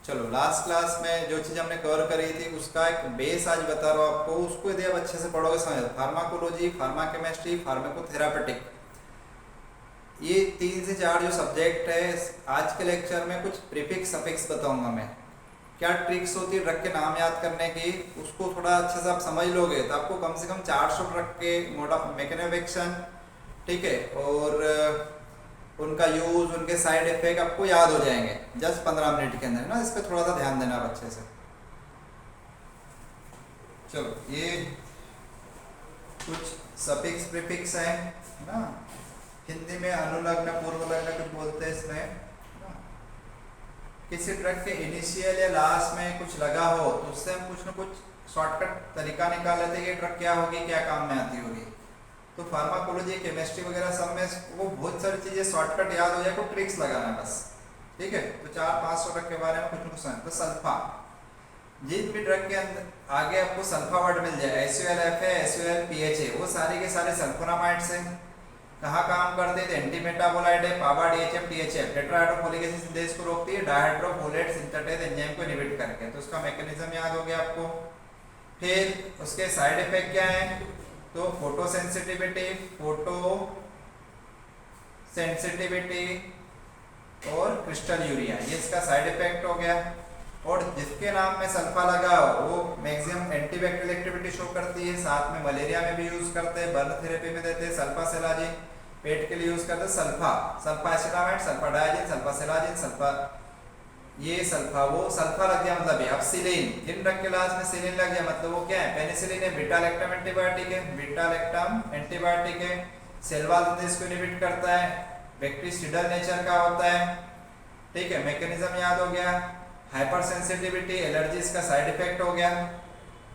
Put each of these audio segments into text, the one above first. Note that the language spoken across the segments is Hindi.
चलो लास्ट क्लास में जो चीज़ हमने कवर करी थी उसका एक बेस आज बता रहा हूँ आपको। उसको यदि आप अच्छे से पढ़ोगे समझ, फार्माकोलॉजी, फार्माकेमिस्ट्री, फार्माकोथेरापेटिक, ये 3 से 4 जो सब्जेक्ट है। आज के लेक्चर में कुछ प्रीफिक्स सफिक्स बताऊंगा मैं। क्या ट्रिक्स होती है ड्रग के नाम याद करने की, उसको थोड़ा अच्छे से आप समझ लोगे तो आपको कम से कम 400 ड्रग के mode of mechanism of action, ठीक है, और उनका यूज, उनके साइड इफेक्ट आपको याद हो जाएंगे जस्ट 15 मिनट के अंदर ना। इस पर थोड़ा सा ध्यान देना आप अच्छे से। चलो ये कुछ सफिक्स प्रीफिक्स हैं ना, हिंदी में अनुलग्न पूर्वलग्न कुछ बोलते हैं इसमें ना। किसी ड्रग के इनिशियल या लास्ट में कुछ लगा हो तो उससे हम कुछ ना कुछ शॉर्टकट तरीका निकाल लेते हैं कि ड्रग क्या होगी, क्या काम में आती होगी। तो फार्माकोलॉजी, केमिस्ट्री वगैरह सब में वो बहुत सारी चीजें शॉर्टकट याद हो जाए, को ट्रिक्स लगाना बस, ठीक है। तो 4-5 ड्रग के बारे में कुछ ना कुछ समझ। तो सल्फा, जिस भी ड्रग के अंदर आगे आपको सल्फा वर्ड मिल जाए, SULF है, SULPH है, वो सारे के सारे सल्फोनामाइड्स हैं। कहाँ काम करते हैं? एंटी मेटाबोलाइट है, पावा, DHF, THF, tetrahydrofolic acid synthesis को रोकती है, डायहाइड्रोफोलेट सिंथेटेज एंजाइम को इनहिबिट करके। तो उसका मैकेनिज्म याद हो गया आपको। फिर उसके साइड इफेक्ट क्या है? तो फोटो सेंसिटिविटी और क्रिस्टल यूरिया, ये इसका साइड इफेक्ट हो गया। और जिसके नाम में सल्फा लगा हो वो मैक्सिमम एंटीबैक्टीरियल एक्टिविटी शो करती है। साथ में मलेरिया में भी यूज करते हैं, बर्न थेरेपी में देते हैं, सल्फासेलाजिन पेट के लिए यूज करते हैं, सल्फा एसिटामाइड, सल्फा डायजिन, सल्फासेलाजिन, सल्फा, ये सल्फा, वो सल्फा लग गया मतलब ये। अब सिलीन, जिन ड्रग के लास्ट में सिलीन लग गया मतलब वो क्या है? पेनिसिलिन है, बीटा लैक्टम एंटीबायोटिक है, बीटा लैक्टम एंटीबायोटिक है, सेल वॉल सिंथेसिस को इनहिबिट करता है, बैक्टीरियल नेचर का होता है, ठीक है। मैकेनिज्म याद हो गया। हाइपर सेंसिटिविटी, एलर्जी, इसका साइड इफेक्ट हो गया।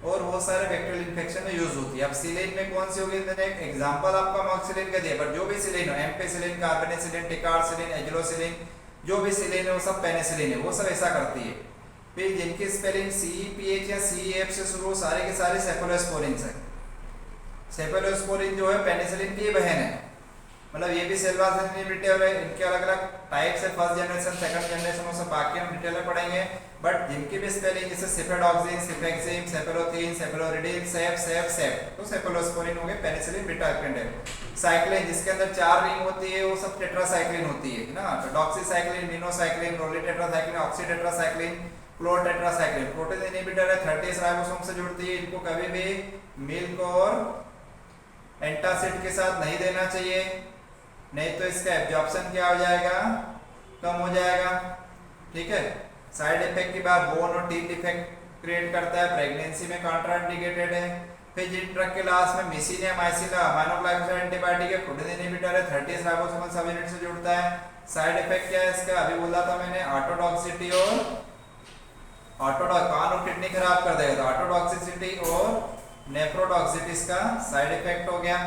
और बहुत सारे बैक्टीरियल इन्फेक्शन में यूज होती है। अब सिलीन में कौन सी होगी? मैंने एक एग्जांपल आपका अमोक्सिलिन का दिया, पर जो भी सिलीन हो, एम्पेसिलिन, कार्बेनिसिलिन, टिकार्सिलिन, एजिलोसिलिन, जो भी सिलीन है वो सब पेनिसिलिन है, वो सब ऐसा करती है। फिर जिनकी स्पेलिंग CEPH या CEF से शुरू, सारे के सारे सेफेलोस्पोरिन है। सेफेलोस्पोरिन जो है पेनिसिलिन की बहन है, मतलब ये भी सेल वॉल इनहिबिटर है। इनके अलग अलग टाइप्स है, फर्स्ट जनरेशन, सेकंड जनरेशन, वो सब बाकी हम डिटेल में पढ़ेंगे। बट जिनकी भी स्पेलिंग जैसे सिफेडॉक्सिन, सिफेक्सिम, सेफेलोथीन, सेफेलोरिडिन, सेफ, तो सेफेलोस्पोरिन हो गए, पेनिसिलिन, बीटा लैक्टम। साइक्लिन, जिसके अंदर 4 रिंग होती है, वो सब टेट्रासाइक्लिन होती है ना। तो doxycycline, minocycline, rolitetracycline, oxytetracycline, chlortetracycline. Protein inhibitor है, 30 राइबोसोम से जुड़ती है। इनको कभी भी मिल्क और एंटासिड के साथ नहीं देना चाहिए, नहीं तो इसका एब्जॉर्प्शन क्या हो जाएगा? कम हो जाएगा, ठीक है। साइड इफेक्ट की बात, बोन और टीथ इफेक्ट क्रिएट करता है, प्रेगनेंसी में कॉन्ट्राइंडिकेटेड है। फिर जिन ड्रग के लास्ट में मिसिन या माइसिला, अमाइनोग्लाइकोसाइड एंटीबायोटिक है, प्रोटीन इनहिबिटर है, 30 राइबोसोमल सब यूनिट से जुड़ता है। साइड इफेक्ट क्या है इसका? अभी बोला था मैंने, ऑटोटॉक्सिसिटी और कान और किडनी खराब कर देगा, तो ऑटोटॉक्सिसिटी और नेफ्रोटॉक्सिसिटी इसका साइड इफेक्ट हो गया।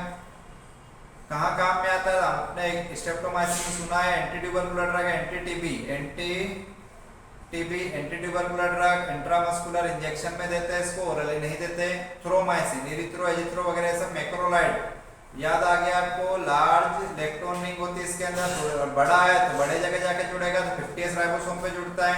कहाँ काम में आता है? आपने एक स्ट्रेप्टोमाइसिन सुना है, anti tubercular drug, anti tubercular drug, intramuscular injection में देते हैं इसको, ओरली नहीं देते। थ्रोमाइसिन, इरिथ्रो, एजिथ्रो वगैरह सब मैक्रोलाइड याद आ गया आपको। लार्ज इलेक्ट्रॉन रिंग होती है इसके अंदर, और बड़ा है तो बड़े जगह जाके जुड़ेगा, तो 50 राइबोसोम पे जुड़ता है।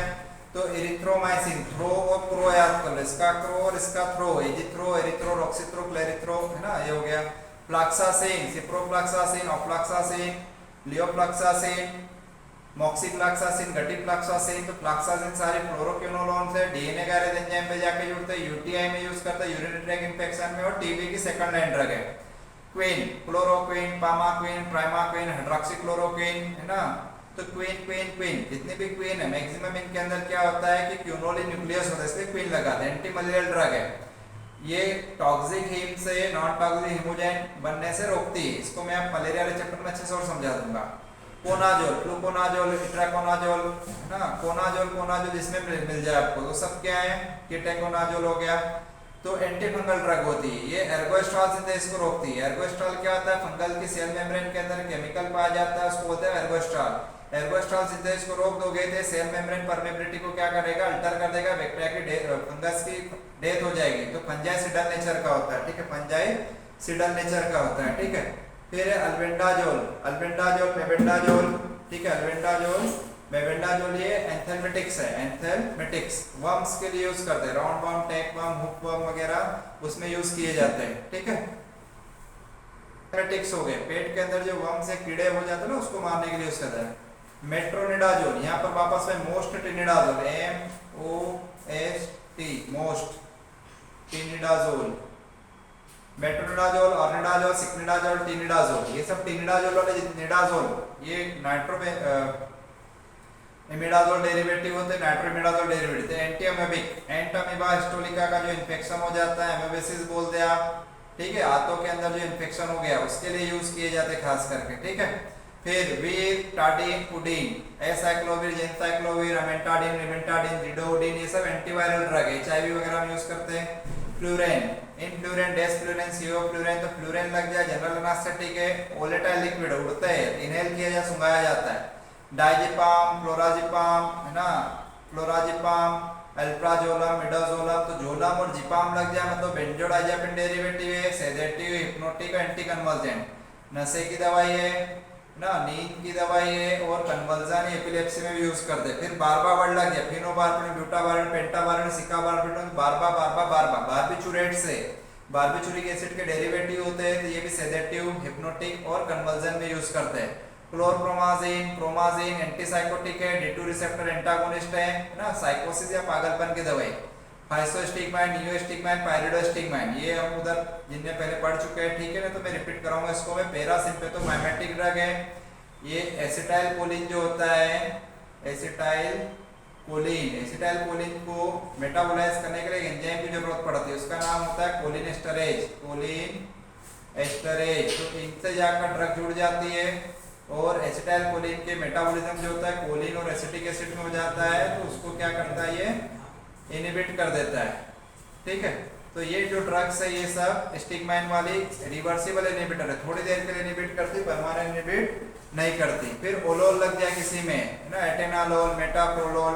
तो इरिथ्रोमाइसिन, थ्रो और क्रो याद कर लो, इसका क्रो और इसका थ्रो, एजिथ्रो, एरिथ्रो, रॉक्सिथ्रो, क्लेरिथ्रो, है ना, ये हो गया। फ्लक्सासिन, सिप्रोफ्लक्सासिन, ऑफ्लक्सासिन, लियोफ्लक्सासिन, मॉक्सीफ्लक्सासिन, गटिफ्लक्सासिन। तो फ्लक्सासिन सारे फ्लोरोक्विनोलोन्स है, डीएनए गैरेज एंजाइम पे जाके जुड़ते हैं, यूटीआई में यूज करते हैं, यूरिनरी ट्रैक्ट इंफेक्शन में, और टीबी की सेकंड लाइन ड्रग है। क्वीन, क्लोरोक्वीन, पामाक्वीन, प्राइमाक्वीन, हाइड्रोक्सीक्लोरोक्वीन, है ना। तो क्वीन जितने भी क्वीन है मैक्सिमम इनके अंदर क्या होता है कि क्यूनोलिन न्यूक्लियस होता है, इसलिए क्वीन लगाते हैं। एंटी मलेरियल ड्रग है, ये टॉक्सिक हीम से नॉन टॉक्सिक हीमोजाइन बनने से रोकती है। इसको मैं आप मलेरिया वाले चैप्टर में अच्छे से और समझा दूंगा। कोनाजोल, फ्लूकोनाजोल, इट्राकोनाजोल, है ना, कोनाजोल इसमें मिल जाए आपको, तो सब क्या है? कीटेकोनाजोल हो गया। तो एंटी फंगल ड्रग होती है, ये एर्गोस्ट्रॉल सिंथेसिस को रोकती है। एर्गोस्ट्रॉल क्या होता है? फंगल की सेल मेम्ब्रेन के अंदर केमिकल पाया जाता है, उसको बोलते हैं एर्गोस्ट्रॉल। एर्गोस्ट्रॉल सिंथेसिस को रोक दोगे तो सेल मेम्ब्रेन परमेबिलिटी को क्या करेगा? अल्टर कर देगा, बैक्टीरिया की फंगस की डेथ हो जाएगी। तो फंजाइसिडल नेचर का होता है, ठीक है, फंजाइसिडल नेचर का होता है, ठीक है। फिर अल्बेंडाजोल, मेबेंडाजोल, ठीक है, अल्बेंडाजोल, मेबेंडाजोल ये एंथेलमेटिक्स है, एंथेलमेटिक्स वर्म्स के लिए यूज करते हैं, round worm, tag worm, hook worm वगैरह उसमें यूज किए जाते हैं, ठीक है। एंथेलमेटिक्स हो गए, पेट के अंदर जो वर्म से कीड़े हो जाते हैं ना उसको मारने के लिए यूज करते हैं। मेट्रोनिडाजोल, यहाँ पर वापस में most tinidazole, MOST, most tinidazole, metronidazole, ornidazole, secnidazole, tinidazole, ये सब टिनिडाजोल वाले निडाजोल ये इमिडाजोल डेरिवेटिव होते हैं, nitroimidazole derivative. Anti amoebic, Entamoeba histolytica का जो इन्फेक्शन हो जाता है, एमेबिसिस बोलते हैं आप, ठीक है, हाथों के अंदर जो इन्फेक्शन हो गया उसके लिए यूज किए जाते हैं खास करके, ठीक है। फिर वीर, टाडिन, उडीन, एसाइक्लोविर, जेंसाइक्लोविर, अमेंटाडिन, रिमेंटाडिन, रिडोडिन, ये सब एंटीवायरल ड्रग एचआईवी वगैरह में यूज करते हैं। फ्लूरेन, इनफ्लूरेन, डेसफ्लूरेन, सियोफ्लूरेन, तो फ्लूरेन लग जाए जनरल एनेस्थेटिक है, वोलेटाइल लिक्विड उड़ता है, इनहेल किया या सुंघाया जाता है। डाइजेपाम, क्लोराजिपाम है ना, क्लोराजिपाम, अल्प्राजोलम, मिडाजोलम, तो जोलम और जिपाम लग जाए मतलब बेंजोडाइजेपिन डेरिवेटिव है, सेडेटिव, हिप्नोटिक, एंटी कन्वर्जेंट, नशे की दवाई है ना, नींद की दवाई है और कन्वर्जन एपिलेप्सी में भी यूज करते हैं। फिर बारबा वर्ड लग गया, फिनोबार्बिटोन, ब्यूटाबार्बिटोन, पेंटाबार्बिटोन, सिकाबार्बिटोन, बारबीचुरेट्स है, बारबीचुरिक एसिड के डेरिवेटिव होते हैं, तो ये भी सेडेटिव, हिप्नोटिक और कन्वर्जन में यूज करते हैं। क्लोरप्रोमाजिन, प्रोमाजिन एंटीसाइकोटिक है, D2 रिसेप्टर एंटागोनिस्ट है ना, साइकोसिस या पागलपन की दवाई। फाइसोस्टिग्माइन, नियोस्टिग्माइन, पायरिडोस्टिग्माइन, ये हम उधर जिनने पहले पढ़ चुके हैं, ठीक है ना, तो मैं रिपीट कराऊंगा इसको। मैं पैरासिम्पेथोमाइमेटिक ड्रग है, ये एसिटाइल कोलिन जो होता है, एसिटाइल कोलिन को मेटाबोलाइज करने के लिए एंजाइम की जरूरत पड़ती है, उसका नाम होता है कोलिन एस्टरेज, तो इनसे जाकर ड्रग जुड़ जाती है और एसिटाइल कोलिन के मेटाबॉलिज्म जो होता है कोलिन और एसिटिक एसिड में हो जाता है, तो उसको क्या करता है, ये इनहिबिट कर देता है, ठीक है। तो ये जो ड्रग्स है ये सब स्टिग्माइन वाली रिवर्सिबल इनहिबिटर है, थोड़ी देर के लिए इनहिबिट करती, परमानेंट इनहिबिट नहीं करती। फिर ओलोल लग जाए किसी में है ना, एटेनालोल, मेटाप्रोलोल,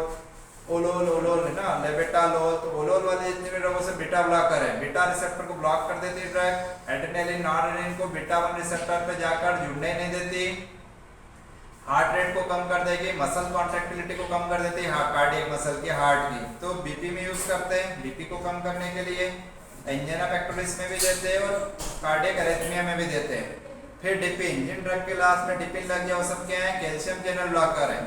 ओलोल है ना, लेबेटालोल, तो ओलोल वाले जितने भी ड्रग से बीटा ब्लॉकर है, बीटा रिसेप्टर को ब्लॉक कर देती है ड्रग। एड्रेनालिन, नॉरएड्रेनालिन को बीटा 1 रिसेप्टर पे जाकर जुड़ने नहीं देती, हार्ट रेट को कम कर देगी, मसल कॉन्ट्रैक्टिलिटी को कम कर देती है, कार्डियक मसल की, हार्ट की। तो बीपी में यूज करते हैं, बीपी को कम करने के लिए, एंजाइना पेक्टोरिस में भी देते हैं और कार्डियक अरिथमिया में भी देते हैं। फिर डिपिन, जिन ड्रग के लास्ट में डिपिन लग गया वो सब क्या है, कैल्शियम चैनल ब्लॉकर है,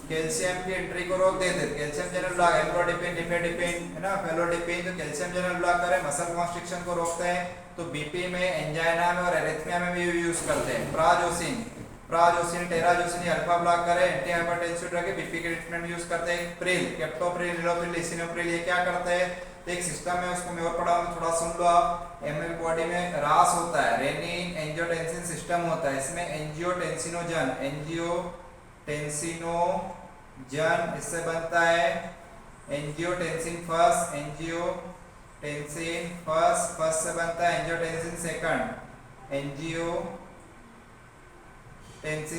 कैल्शियम की एंट्री को रोक देते हैं, कैल्शियम चैनल ब्लॉक, एम्लोडिपिन, डिपेडिपिन है ना, फेलोडिपिन, तो कैल्शियम चैनल ब्लॉकर है, मसल कॉन्स्ट्रिक्शन को रोकते हैं, तो बीपी में, एंजाइना में और अरिथमिया में भी यूज करते हैं। प्राजोसिन, टेराजोसिन अल्फा ब्लॉकर है, एंटी हाइपरटेंसिव ड्रग है, बीपी के ट्रीटमेंट यूज करते हैं। प्रिल, केप्टोप्रिल, निलोप्रिल, लिसिनोप्रिल, ये क्या करते हैं, तो एक सिस्टम है उसको मैं और पढ़ाऊंगा, थोड़ा सुन लो आप। एमएल बॉडी में रास होता है, रेनिन एंजियोटेंसिन सिस्टम होता है, इसमें एंजियोटेंसिनोजन इससे बनता है एंजियोटेंसिन फर्स्ट से बनता है एंजियोटेंसिन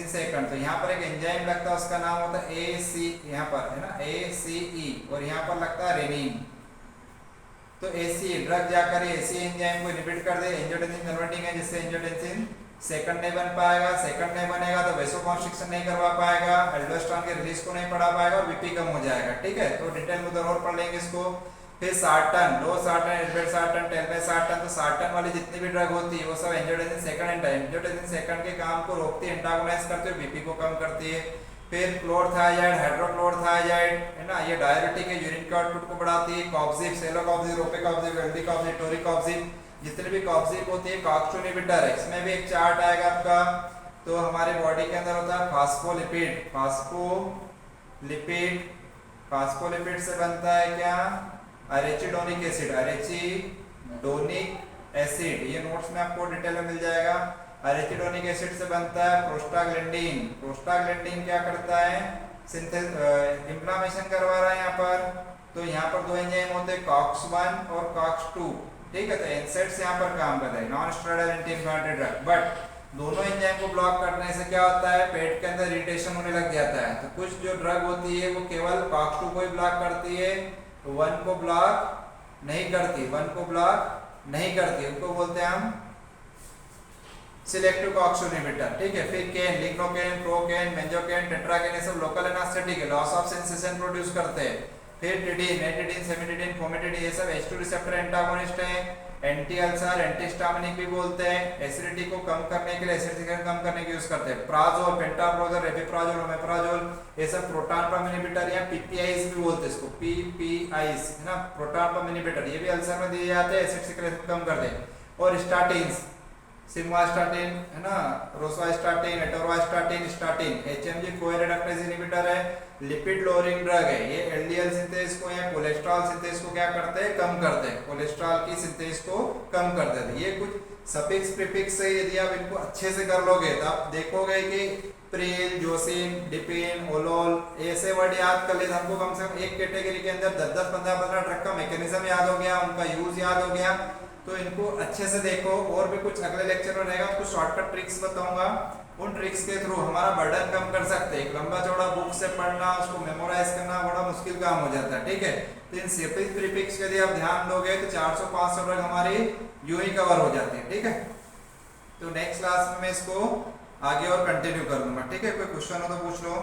सेकंड। तो यहाँ पर एक एंजाइम लगता है, उसका नाम होता है AC, यहाँ पर है ना ACE, और यहाँ पर लगता है रेनिन। तो ACE ड्रग जाकर ACE एंजाइम को इनहिबिट कर दे, एंजियोटेंसिन कन्वर्टिंग है, जिससे एंजियोटेंसिन सेकंड नहीं बन पाएगा, सेकंड नहीं बनेगा तो वेसोकॉन्स्ट्रिक्शन नहीं करवा पाएगा, एल्डोस्टेरोन के रिलीज को नहीं बढ़ा पाएगा और बीपी कम हो जाएगा, ठीक है। तो डिटेल में उधर और पढ़ लेंगे इसको। फिर सार्टन, लोसार्टन, एल्बेसार्टन, टेल्मेसार्टन, तो सार्टन वाली जितनी भी ड्रग होती है वो सब एंजियोटेंसिन सेकंड के काम को रोकती है, एंटागोनाइज करती है, बीपी को कम करती है। फिर क्लोरथाइजाइड, हाइड्रोक्लोरथाइजाइड है ना, ये डायरेटिक है, यूरिन के आउटपुट को बढ़ाती है। कॉप्सिब, सेलोकॉप्सिब, रोपेकॉप्सिब, एल्डिकॉप्सिब, टोरिकॉप्सिब, जितने भी कॉप्सिब होती है कॉक्स इनहिबिटर है। इसमें भी एक चार्ट आएगा आपका। तो हमारे बॉडी के अंदर होता है फास्फोलिपिड से बनता है क्या, एरेचिडोनिक एसिड, ये नोट्स में आपको डिटेल में मिल जाएगा। एरेचिडोनिक एसिड से बनता है प्रोस्टाग्लैंडिन क्या करता है, इंफ्लेमेशन करवा रहा है यहाँ पर। तो यहाँ पर दो एंजाइम होते हैं, COX-1 और COX-2, ठीक है। तो एनसेड्स यहाँ पर काम करते हैं, non steroidal anti inflammatory drug. But दोनों एंजाइम को ब्लॉक करने से क्या होता है, पेट के अंदर इरिटेशन होने लग जाता है। तो कुछ जो ड्रग होती है वो केवल COX-2 को ही ब्लॉक करती है, 1 को ब्लॉक नहीं करती, उनको बोलते हैं हम सिलेक्टिव कॉक्स इनहिबिटर, ठीक है। फिर केन, लिग्नोकेन, प्रोकेन, बेंजोकेन, टेट्राकेन, ये सब लोकल एनास्थेटिक है, लॉस ऑफ सेंसेशन प्रोड्यूस करते हैं। फिर टिडिन, एटिडिन, सेमिटिडिन, फोमेटिडिन, ये सब H2 रिसेप्टर एंटागोनिस्ट हैं। एंटी अल्सर, एंटी हिस्टामिनिक भी बोलते हैं। एसिडिटी को कम करने के लिए, एसिडिटी कम करने के यूज करते हैं। प्राजोल, पेंटाप्रोजोल, रेपिप्राजोल, ओमेप्राजोल, ये सब प्रोटॉन पंप इनहिबिटर या पीपीआईज भी बोलते हैं इसको, पीपीआईज है ना, प्रोटॉन पंप इनहिबिटर, ये भी अल्सर में दिए जाते हैं, एसिड सिक्रेशन कम करते हैं। और स्टाटिन्स, सिम्वास्टाटिन है ना, रोसवास्टाटिन, एटोरवास्टाटिन, स्टाटिन, एचएमजी कोए रिडक्टेज इनहिबिटर है, लिपिड लोअरिंग ड्रग है। ये एलडीएल सिंथेस को या कोलेस्ट्रॉल सिंथेस को क्या करते हैं, कम करते हैं, कोलेस्ट्रॉल की सिंथेस को कम कर देते हैं। ये कुछ सफिक्स प्रीफिक्स से यदि आप इनको अच्छे से कर लोगे तो आप देखोगे कि प्रिल, जोसिन, डिपिन, ओलोल, ऐसे वर्ड याद कर ले, हमको कम से कम एक कैटेगरी के अंदर 10-10, 15-15 ड्रग का मैकेनिज्म याद हो गया, उनका यूज याद हो गया। तो इनको अच्छे से देखो। और भी कुछ अगले लेक्चर में रहेगा, कुछ शॉर्टकट ट्रिक्स बताऊंगा, उन ट्रिक्स के थ्रू हमारा बर्डन कम कर सकते हैं। एक लंबा चौड़ा बुक से पढ़ना, उसको मेमोराइज करना बड़ा मुश्किल काम हो जाता है, ठीक है। तो इन सफिक्स प्रीफिक्स यदि आप ध्यान दोगे तो 400-500 ड्रग हमारी यूं ही कवर हो जाती है, ठीक है। तो नेक्स्ट क्लास में मैं इसको आगे और कंटिन्यू कर दूंगा, ठीक है। कोई क्वेश्चन हो तो पूछ लो।